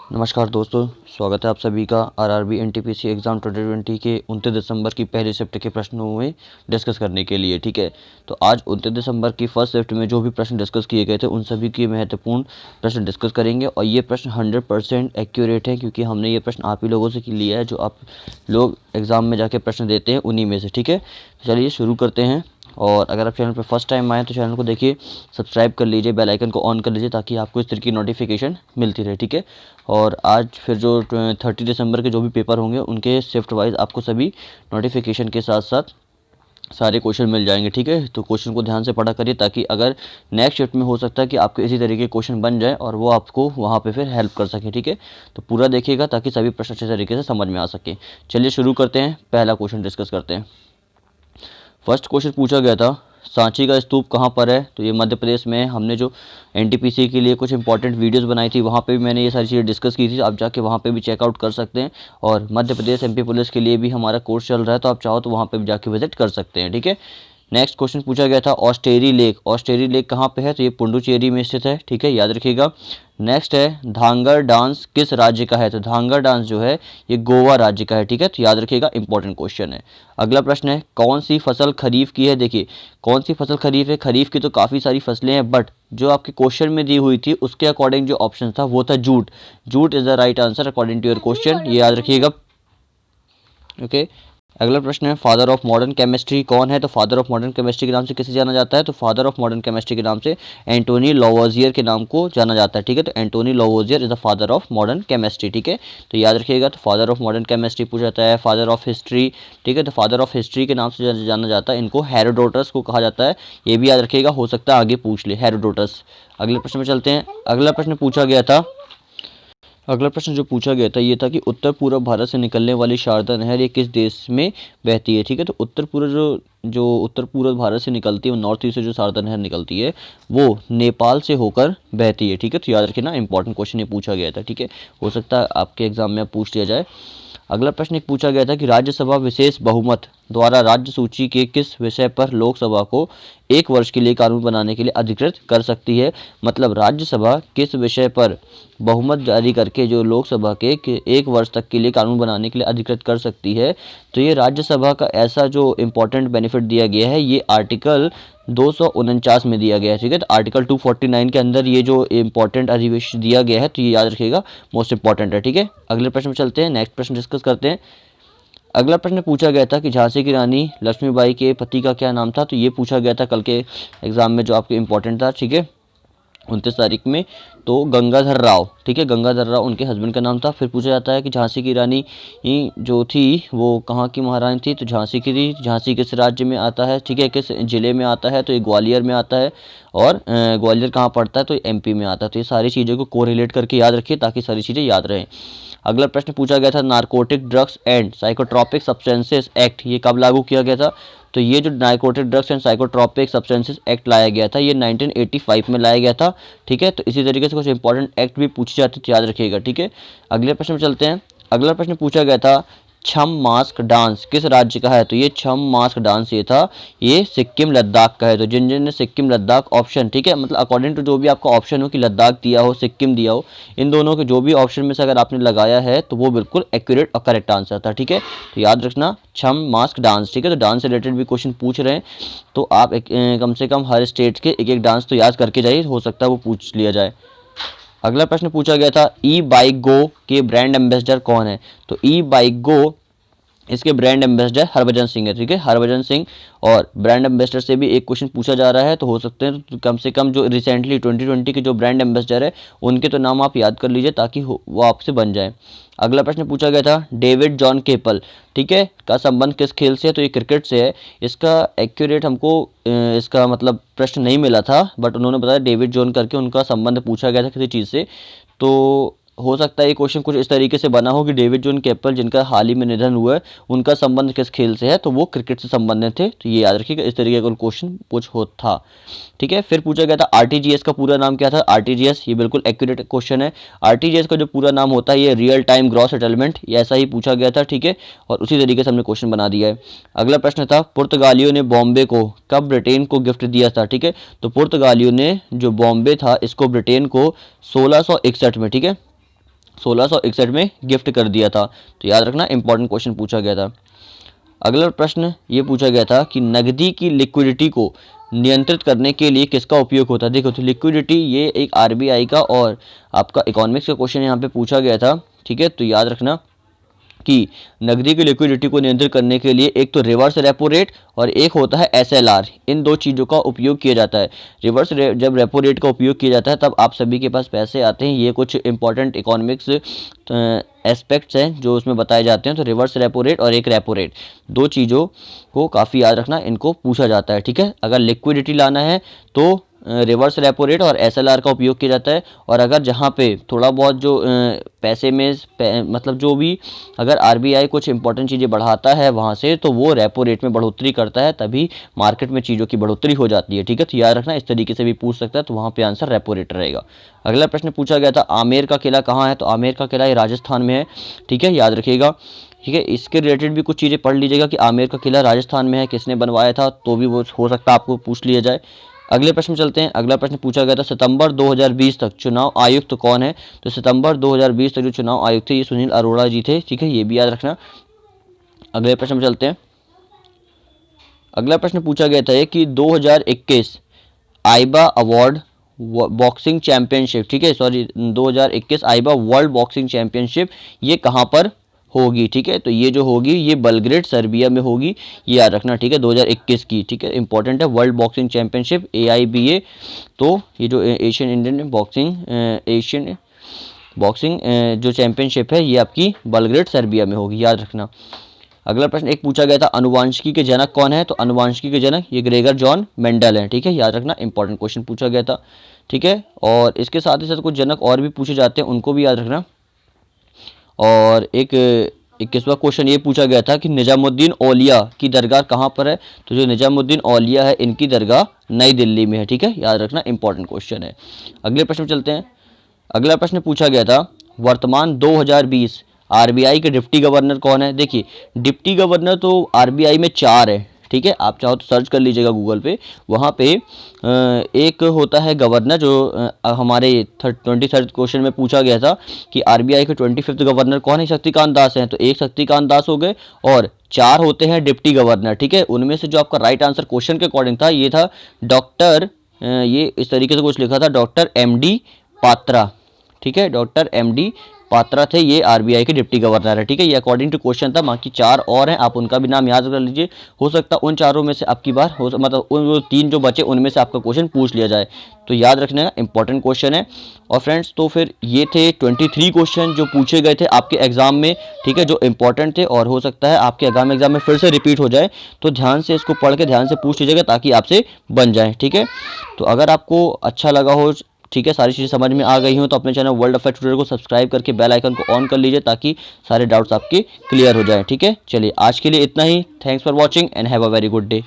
नमस्कार दोस्तों, स्वागत है आप सभी का आरआरबी एनटीपीसी एग्ज़ाम 2020 के 29 दिसंबर की पहली शिफ्ट के प्रश्नों में डिस्कस करने के लिए। ठीक है, तो आज 29 दिसंबर की फर्स्ट शिफ्ट में जो भी प्रश्न डिस्कस किए गए थे उन सभी के महत्वपूर्ण प्रश्न डिस्कस करेंगे और ये प्रश्न 100% एक्यूरेट है, क्योंकि हमने ये प्रश्न आप ही लोगों से लिया है जो आप लोग एग्ज़ाम में जाके प्रश्न देते हैं उन्हीं में से। ठीक है, तो चलिए शुरू करते हैं। और अगर आप चैनल पर फर्स्ट टाइम आए तो चैनल को देखिए, सब्सक्राइब कर लीजिए, बेल आइकन को ऑन कर लीजिए ताकि आपको इस तरह की नोटिफिकेशन मिलती रहे। ठीक है, और आज फिर जो 30 दिसंबर के जो भी पेपर होंगे उनके शिफ्ट वाइज आपको सभी नोटिफिकेशन के साथ साथ सारे क्वेश्चन मिल जाएंगे। ठीक है, तो क्वेश्चन को ध्यान से पढ़ा करिए ताकि अगर नेक्स्ट शिफ्ट में हो सकता है कि आपके इसी तरीके के क्वेश्चन बन जाए और वो आपको वहाँ पे फिर हेल्प कर सके। ठीक है, तो पूरा देखिएगा ताकि सभी प्रश्न अच्छे तरीके से समझ में आ सके। चलिए शुरू करते हैं, पहला क्वेश्चन डिस्कस करते हैं। फर्स्ट क्वेश्चन पूछा गया था, सांची का स्तूप कहाँ पर है? तो ये मध्य प्रदेश में है। हमने जो एनटीपीसी के लिए कुछ इंपॉर्टेंट वीडियोस बनाई थी वहाँ पे भी मैंने ये सारी चीज़ें डिस्कस की थी, आप जाके वहाँ पे भी चेकआउट कर सकते हैं। और मध्य प्रदेश एमपी पुलिस के लिए भी हमारा कोर्स चल रहा है, तो आप चाहो तो वहाँ पे भी जाके विजिट कर सकते हैं। ठीक है, नेक्स्ट क्वेश्चन पूछा गया था, ऑस्टेरी लेक। ऑस्टेरी लेक कहाँ पे है? तो ये पुडुचेरी में स्थित है। ठीक है, याद रखिएगा। नेक्स्ट है, धांगर डांस किस राज्य का है? तो धांगर डांस जो है ये गोवा राज्य का है। ठीक है, तो याद रखिएगा, इंपॉर्टेंट क्वेश्चन है। अगला प्रश्न है, कौन सी फसल खरीफ की है? देखिए, कौन सी फसल खरीफ है? खरीफ की तो काफ़ी सारी फसलें हैं, बट जो आपके क्वेश्चन में दी हुई थी उसके अकॉर्डिंग जो ऑप्शन था वो था jute. Jute is the right answer according to your question, ये याद रखिएगा। ओके, अगला प्रश्न है, फादर ऑफ मॉडर्न केमिस्ट्री कौन है? तो फादर ऑफ मॉडर्न केमिस्ट्री के नाम से किसे जाना जाता है? तो फादर ऑफ मॉडर्न केमिस्ट्री के नाम से एंटोनी लवोजियर के नाम को जाना जाता है। ठीक है, तो Antoine Lavoisier is the father of modern chemistry. ठीक है, तो याद रखिएगा। तो फादर ऑफ मॉडर्न केमिस्ट्री पूछा जाता है। फादर ऑफ हिस्ट्री, ठीक है, तो फादर ऑफ हिस्ट्री के नाम से जाना जाता है, इनको हेरोडोटस को कहा जाता है। ये भी याद रखिएगा, हो सकता है आगे पूछ ले, हेरोडोटस। अगले प्रश्न में चलते हैं। अगला प्रश्न पूछा गया था, अगला प्रश्न जो पूछा गया था ये था कि उत्तर पूर्व भारत से निकलने वाली शारदा नहर ये किस देश में बहती है? ठीक है, तो उत्तर पूर्व जो उत्तर पूर्व भारत से निकलती है, नॉर्थ ईस्ट से जो शारदा नहर निकलती है वो नेपाल से होकर बहती है। ठीक है, तो याद रखिए ना, इंपॉर्टेंट क्वेश्चन ये पूछा गया था। ठीक है, हो सकता है आपके एग्जाम में पूछ लिया जाए। अगला प्रश्न एक पूछा गया था कि राज्यसभा विशेष बहुमत द्वारा राज्य सूची के किस विषय पर लोकसभा को 1 वर्ष के लिए कानून बनाने के लिए अधिकृत कर सकती है? मतलब राज्यसभा किस विषय पर बहुमत जारी करके जो लोकसभा के 1 वर्ष तक के लिए कानून बनाने के लिए अधिकृत कर सकती है? तो ये राज्यसभा का ऐसा जो इम्पोर्टेंट बेनिफिट दिया गया है ये आर्टिकल 249 में दिया गया है। ठीक है, तो आर्टिकल 249 के अंदर ये जो इम्पोर्टेंट अधिवेशन दिया गया है तो ये याद रखिएगा, मोस्ट इंपॉर्टेंट है। ठीक है, अगले प्रश्न में चलते हैं, नेक्स्ट प्रश्न डिस्कस करते हैं। अगला प्रश्न पूछा गया था कि झांसी की रानी लक्ष्मीबाई के पति का क्या नाम था? तो ये पूछा गया था कल के एग्जाम में जो आपके इंपॉर्टेंट था। ठीक है, 29 तारीख में, तो गंगाधर राव। ठीक है, गंगाधर राव उनके हस्बैंड का नाम था। फिर पूछा जाता है कि झांसी की रानी जो थी वो कहाँ की महारानी थी? तो झांसी की थी। झांसी किस राज्य में आता है? ठीक है, किस ज़िले में आता है? तो ये ग्वालियर में आता है। और ग्वालियर कहाँ पड़ता है? तो एमपी में आता है। तो ये सारी चीज़ों को कोरिलेट करके याद रखिए ताकि सारी चीज़ें याद रहें। अगला प्रश्न पूछा गया था, narcotic drugs and psychotropic substances act ये कब लागू किया गया था? तो ये जो narcotic drugs and psychotropic substances act लाया गया था ये 1985 में लाया गया था। ठीक है, तो इसी तरीके से कुछ इंपॉर्टेंट एक्ट भी पूछे जाते तो याद रखिएगा। ठीक है, अगले प्रश्न में चलते हैं। अगला प्रश्न पूछा गया था, छम मास्क डांस किस राज्य का है? तो ये छम मास्क डांस ये था, ये सिक्किम लद्दाख का है। तो जिन जिन ने सिक्किम लद्दाख ऑप्शन, ठीक है, मतलब अकॉर्डिंग टू जो भी आपका ऑप्शन हो कि लद्दाख दिया हो सिक्किम दिया हो, इन दोनों के जो भी ऑप्शन में से अगर आपने लगाया है तो वो बिल्कुल एक्यूरेट और करेक्ट आंसर था। ठीक है, तो याद रखना, छम मास्क डांस। ठीक है, तो डांस से रिलेटेड भी क्वेश्चन पूछ रहे हैं तो आप कम से कम हर स्टेट के एक एक डांस तो याद करके जाइए, हो सकता है वो पूछ लिया जाए। अगला प्रश्न पूछा गया था, ई बाइक गो के ब्रांड एम्बेसडर कौन है? तो ई बाइक गो इसके ब्रांड एम्बेसडर हरभजन सिंह है। ठीक है, हरभजन सिंह। और ब्रांड एम्बेसडर से भी एक क्वेश्चन पूछा जा रहा है तो हो सकते हैं तो कम से कम जो रिसेंटली 2020 के जो ब्रांड एम्बेसडर है उनके तो नाम आप याद कर लीजिए ताकि वो आपसे बन जाए। अगला प्रश्न पूछा गया था, डेविड जॉन केपल, ठीक है, का संबंध किस खेल से है? तो ये क्रिकेट से है। इसका एक्यूरेट हमको इसका मतलब प्रश्न नहीं मिला था, बट उन्होंने बताया डेविड जॉन करके उनका संबंध पूछा गया था किसी चीज़ से। तो हो सकता है ये क्वेश्चन कुछ इस तरीके से बना हो कि डेविड जॉन केपल जिनका हाल ही में निधन हुआ है उनका संबंध किस खेल से है? तो वो क्रिकेट से संबंधित थे। तो ये याद रखिएगा, इस तरीके का क्वेश्चन पूछ हो था। ठीक है, फिर पूछा गया था आरटीजीएस का पूरा नाम क्या था? आरटीजीएस, ये बिल्कुल एक्यूरेट क्वेश्चन है। आरटीजीएस का जो पूरा नाम होता है ये रियल टाइम ग्रॉस सेटलमेंट, ये ऐसा ही पूछा गया था। ठीक है, और उसी तरीके से हमने क्वेश्चन बना दिया है। अगला प्रश्न था, पुर्तगालियों ने बॉम्बे को कब ब्रिटेन को गिफ्ट दिया था? ठीक है, तो पुर्तगालियों ने जो बॉम्बे था इसको ब्रिटेन को 1661 में, ठीक है, 1661 में गिफ्ट कर दिया था। तो याद रखना, इंपॉर्टेंट क्वेश्चन पूछा गया था। अगला प्रश्न ये पूछा गया था कि नकदी की लिक्विडिटी को नियंत्रित करने के लिए किसका उपयोग होता है। देखो, तो लिक्विडिटी ये एक आरबीआई का और आपका इकोनॉमिक्स का क्वेश्चन यहाँ पे पूछा गया था। ठीक है, तो याद रखना कि नकदी की लिक्विडिटी को नियंत्रित करने के लिए एक तो रिवर्स रेपो रेट और एक होता है एसएलआर, इन दो चीज़ों का उपयोग किया जाता है। जब रेपो रेट का उपयोग किया जाता है तब आप सभी के पास पैसे आते हैं। ये कुछ इंपॉर्टेंट इकोनॉमिक्स एस्पेक्ट्स हैं जो उसमें बताए जाते हैं। तो रिवर्स रेपो रेट और एक रेपो रेट, दो चीज़ों को काफ़ी याद रखना, इनको पूछा जाता है। ठीक है, अगर लिक्विडिटी लाना है तो रिवर्स रेपो रेट और एसएलआर का उपयोग किया जाता है। और अगर जहाँ पे थोड़ा बहुत जो पैसे में मतलब जो भी अगर आरबीआई कुछ इंपॉर्टेंट चीज़ें बढ़ाता है वहाँ से, तो वो रेपो रेट में बढ़ोतरी करता है, तभी मार्केट में चीज़ों की बढ़ोतरी हो जाती है। ठीक है, तो याद रखना, इस तरीके से भी पूछ सकता है, तो वहाँ पे आंसर रेपो रेट रहेगा। अगला प्रश्न पूछा गया था आमेर का किला कहाँ है। तो आमेर का किला ये राजस्थान में है। ठीक है, याद रखिएगा। ठीक है, इसके रिलेटेड भी कुछ चीज़ें पढ़ लीजिएगा कि आमेर का किला राजस्थान में है, किसने बनवाया था, तो भी वो हो सकता है आपको पूछ लिया जाए। अगले प्रश्न चलते हैं। अगला प्रश्न पूछा गया था सितंबर 2020 तक चुनाव आयुक्त कौन है। तो सितंबर 2020 तक जो चुनाव आयुक्त थे ये सुनील अरोड़ा जी थे। ठीक है, ये भी याद रखना। अगले प्रश्न में चलते हैं। अगला प्रश्न पूछा गया था कि 2021 आइबा अवार्ड बॉक्सिंग चैंपियनशिप, ठीक है, सॉरी 2021 आइबा वर्ल्ड बॉक्सिंग चैंपियनशिप ये कहाँ पर होगी। ठीक है, तो ये जो होगी ये बेलग्रेड सर्बिया में होगी, ये याद रखना। ठीक है, 2021 की। ठीक है, इंपॉर्टेंट है, वर्ल्ड बॉक्सिंग चैंपियनशिप AIBA। तो ये जो एशियन इंडियन बॉक्सिंग जो चैंपियनशिप है ये आपकी बेलग्रेड सर्बिया में होगी, याद रखना। अगला प्रश्न एक पूछा गया था अनुवांशिकी के जनक कौन है। तो अनुवांशिकी के जनक ये ग्रेगर जॉन मेंडल हैं। ठीक है, याद रखना, इंपॉर्टेंट क्वेश्चन पूछा गया था। ठीक है, और इसके साथ ही साथ कुछ जनक और भी पूछे जाते हैं, उनको भी याद रखना। और एक 21वां क्वेश्चन ये पूछा गया था कि निजामुद्दीन औलिया की दरगाह कहाँ पर है। तो जो निजामुद्दीन औलिया है इनकी दरगाह नई दिल्ली में है। ठीक है, याद रखना, इंपॉर्टेंट क्वेश्चन है। अगले प्रश्न चलते हैं। अगला प्रश्न पूछा गया था वर्तमान 2020 आरबीआई के डिप्टी गवर्नर कौन है। देखिए, डिप्टी गवर्नर तो आरबीआई में 4 है। ठीक है, आप चाहो तो सर्च कर लीजिएगा गूगल पे, वहाँ पे एक होता है गवर्नर जो हमारे 23rd क्वेश्चन में पूछा गया था कि आरबीआई के 25th गवर्नर कौन है, शक्तिकांत दास हैं। तो एक शक्तिकांत दास हो गए और 4 होते हैं डिप्टी गवर्नर। ठीक है, उनमें से जो आपका राइट आंसर क्वेश्चन के अकॉर्डिंग था ये था डॉक्टर, ये इस तरीके से कुछ लिखा था, डॉक्टर MD पात्रा। ठीक है, डॉक्टर MD पात्रा थे, ये आरबीआई के डिप्टी गवर्नर है। ठीक है, ये अकॉर्डिंग टू क्वेश्चन था, बाकी 4 और हैं, आप उनका भी नाम याद कर लीजिए। हो सकता है उन चारों में से आपकी बार हो मतलब उन 3 जो बचे उनमें से आपका क्वेश्चन पूछ लिया जाए, तो याद रखने का इंपॉर्टेंट क्वेश्चन है। और फ्रेंड्स, तो फिर ये थे 23 क्वेश्चन जो पूछे गए थे आपके एग्जाम में। ठीक है, जो इंपॉर्टेंट थे, और हो सकता है आपके आगामी एग्जाम में फिर से रिपीट हो जाए, तो ध्यान से इसको पढ़ के ध्यान से पूछ लीजिएगा ताकि आपसे बन जाए। ठीक है, तो अगर आपको अच्छा लगा हो, ठीक है, सारी चीज़ें समझ में आ गई हो, तो अपने चैनल वर्ल्ड अफेयर ट्यूटर को सब्सक्राइब करके बेल आइकन को ऑन कर लीजिए ताकि सारे डाउट्स आपके क्लियर हो जाए। ठीक है, चलिए आज के लिए इतना ही। Thanks for watching and have a very good day.